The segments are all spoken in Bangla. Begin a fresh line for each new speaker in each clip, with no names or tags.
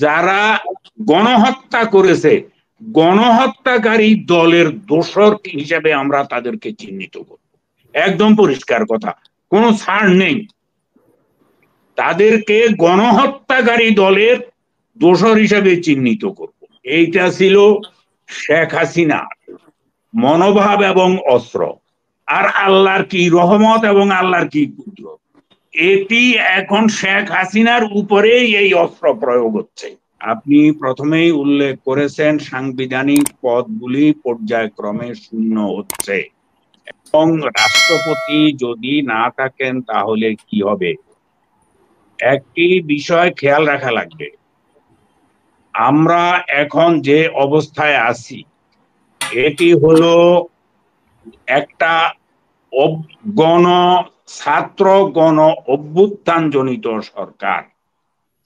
যারা গণহত্যা করেছে গণহত্যাকারী দলের দোসর হিসেবে আমরা তাদেরকে চিহ্নিত করব। একদম পরিষ্কার কথা, কোনো ছাড় নেই। তাদেরকে গণহত্যাকারী দলের দোসর হিসেবে চিহ্নিত করব। এইটা ছিল শেখ হাসিনা মনোভাব এবং অস্ত্র। আর আল্লাহর কি রহমত এবং আল্লাহর কি কুদরত, এটি এখন শেখ হাসিনার উপরেই এই অস্ত্র প্রয়োগ হচ্ছে। আপনি প্রথমেই উল্লেখ করেছেন সাংবিধানিক পদগুলি পর্যায়ক্রমে শূন্য হচ্ছে এবং রাষ্ট্রপতি যদি না থাকেন তাহলে কি হবে। একটি বিষয় খেয়াল রাখা লাগবে, আমরা এখন যে অবস্থায় আছি এটি হলো একটা ছাত্র গণ অভ্যুত্থান জনিত সরকার।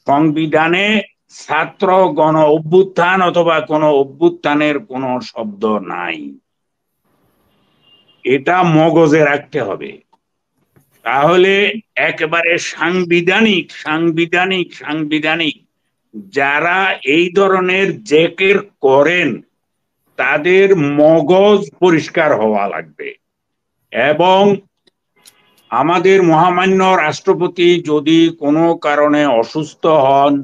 সংবিধানে ছাত্র গণ অভ্যুত্থান অথবা কোন অভ্যুত্থানের কোন শব্দ নাই, এটা মগজে রাখতে হবে। তাহলে একেবারে সাংবিধানিক সাংবিধানিক সাংবিধানিক যারা এই ধরনের জেকের করেন তাদের মগজ পরিষ্কার হওয়া লাগবে। এবং আমাদের মহামান্য রাষ্ট্রপতি যদি কোনো কারণে অসুস্থ হন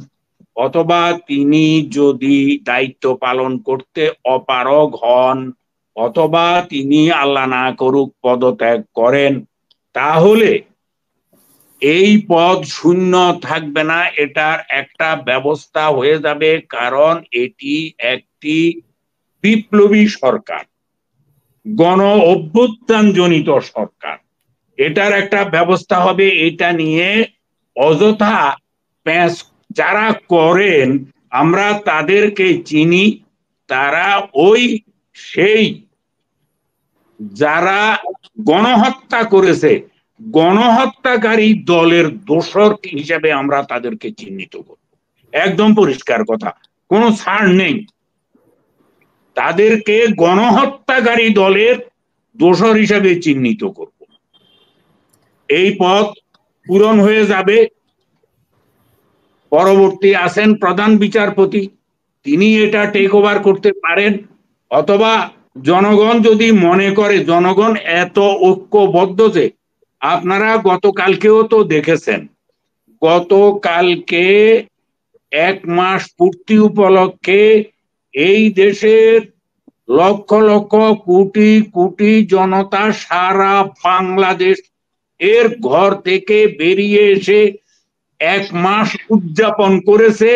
অথবা তিনি যদি দায়িত্ব পালন করতে অপারগ হন অথবা তিনি আল্লাহ না করুক পদত্যাগ করেন, তাহলে এই পদ শূন্য থাকবে না, এটার একটা ব্যবস্থা হয়ে যাবে। কারণ এটি একটি বিপ্লবী সরকার, গণ অভ্যুত্থান জনিত সরকার, এটার একটা ব্যবস্থা হবে। এটা নিয়ে অযথা প্যাঁচ যারা করেন আমরা তাদেরকে চিনি, তারা ওই সেই যারা গণহত্যা করেছে গণহত্যাকারী দলের দোসর হিসেবে আমরা তাদেরকে চিহ্নিত করব। একদম পরিষ্কার কথা, কোনো ছাড় নেই। তাদেরকে গণহত্যাকারী দলের দোসর হিসেবে চিহ্নিত করব। এই পদ পূরণ হয়ে যাবে। পরবর্তী আছেন প্রধান বিচারপতি, তিনি এটা টেক ওভার করতে পারেন। অথবা জনগণ যদি মনে করে, জনগণ এত ঐক্যবদ্ধ যে আপনারা গতকালকেও তো দেখেছেন, গতকালকে 1 মাস পূর্তি উপলক্ষে এই দেশের লক্ষ লক্ষ কোটি কোটি জনতা সারা বাংলাদেশ এর ঘর থেকে বেরিয়ে এসে 1 মাস উদযাপন করেছে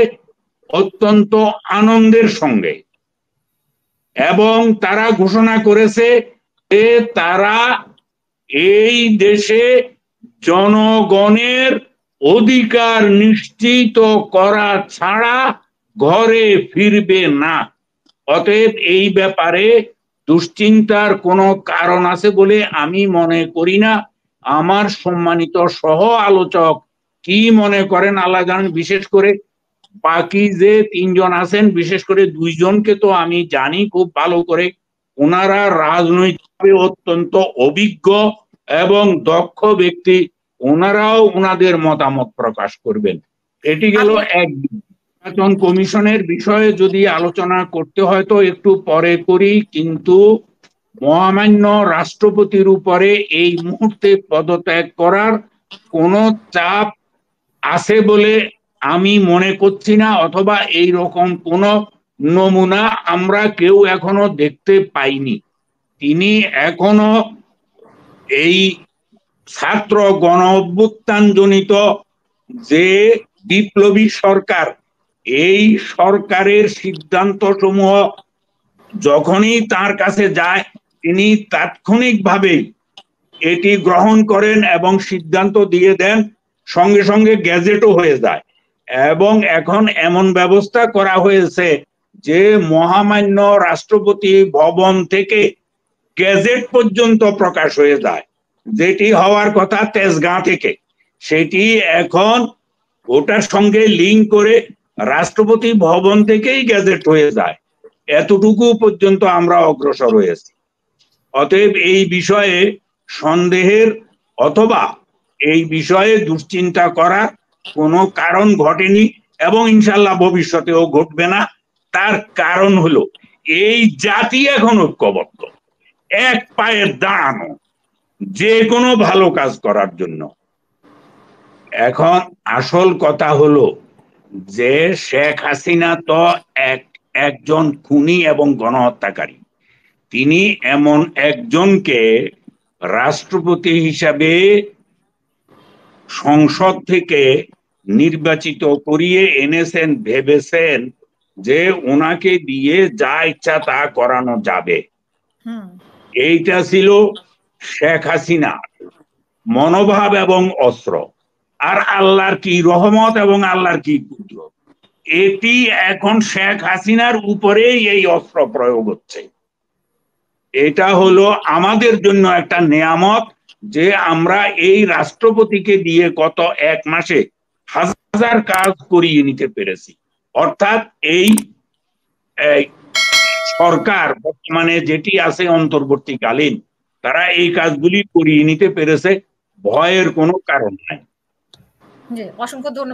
অত্যন্ত আনন্দের সঙ্গে। এবং তারা ঘোষণা করেছে যে তারা এই দেশে জনগণের অধিকার নিশ্চিত করা ছাড়া ঘরে ফিরবে না। অতএব এই ব্যাপারে দুশ্চিন্তার কোনো কারণ আছে বলে আমি মনে করি না। আমার সম্মানিত সহ আলোচক কি মনে করেন আল্লাহ জানেন। বিশেষ করে বাকি যে 3 জন আছেন, বিশেষ করে 2 জনকে তো আমি জানি খুব ভালো করে, ওনারা রাজনৈতিকভাবে অত্যন্ত অভিজ্ঞ এবং দক্ষ ব্যক্তি, ওনারাও ওনাদের মতামত প্রকাশ করবেন। এটি গেল এক। নির্বাচন কমিশনের বিষয়ে যদি আলোচনা করতে হয় তো একটু পরে করি, কিন্তু মহামান্য রাষ্ট্রপতির উপরে এই মুহূর্তে পদত্যাগ করার কোনো চাপ আছে বলে আমি মনে করছি না, অথবা এই রকম কোন নমুনা আমরা কেউ এখনো দেখতে পাইনি। তিনি এখনো এই ছাত্র গণ অভ্যুত্থান জনিত যে বিপ্লবী সরকার, এই সরকারের সিদ্ধান্ত সমূহ যখনই তার কাছে যায় তিনি তাৎক্ষণিকভাবে এটি গ্রহণ করেন এবং সিদ্ধান্ত দিয়ে দেন, সঙ্গে সঙ্গে গ্যাজেটও হয়ে যায়। এবং এখন এমন ব্যবস্থা করা হয়েছে যে মহামান্য রাষ্ট্রপতি ভবন থেকে গ্যাজেট পর্যন্ত প্রকাশ হয়ে যায়, যেটি হওয়ার কথা তেজগাঁ থেকে, সেটি এখন ওটার সঙ্গে লিঙ্ক করে রাষ্ট্রপতি ভবন থেকেই গ্যাজেট হয়ে যায়। এতটুকু পর্যন্ত আমরা অগ্রসর হয়েছি। অতএব এই বিষয়ে সন্দেহের অথবা এই বিষয়ে দুশ্চিন্তা করার কোনো কারণ ঘটেনি এবং ইনশাল্লাহ ভবিষ্যতেও ঘটবে না। তার কারণ হলো এই জাতি এখন ঐক্যবদ্ধ, এক পায়ে দাঁড়ানো যে কোনো ভালো কাজ করার জন্য। এখন আসল কথা হলো যে শেখ হাসিনা তো একজন খুনি এবং গণহত্যাকারী। তিনি এমন একজনকে রাষ্ট্রপতি হিসাবে সংসদ থেকে নির্বাচিত করিয়ে এনেছেন, ভেবেছেন যে ওনাকে দিয়ে যা ইচ্ছা তা করানো যাবে। এইটা ছিল শেখ হাসিনা মনোভাব এবং অস্ত্র। আর আল্লাহর কি রহমত এবং আল্লাহর কি কুদরত, এটি এখন শেখ হাসিনার উপরেই এই অস্ত্র প্রয়োগ হচ্ছে। এটা হলো আমাদের জন্য একটা নেয়ামত যে আমরা এই রাষ্ট্রপতিকে দিয়ে গত এক মাসে হাজার কাজ করিয়ে নিতে পেরেছি। অর্থাৎ এই সরকার বর্তমানে যেটি আছে অন্তর্বর্তীকালীন, তারা এই কাজগুলি করিয়ে নিতে পেরেছে, ভয়ের কোনো কারণ নাই।
অসংখ্য ধন্যবাদ।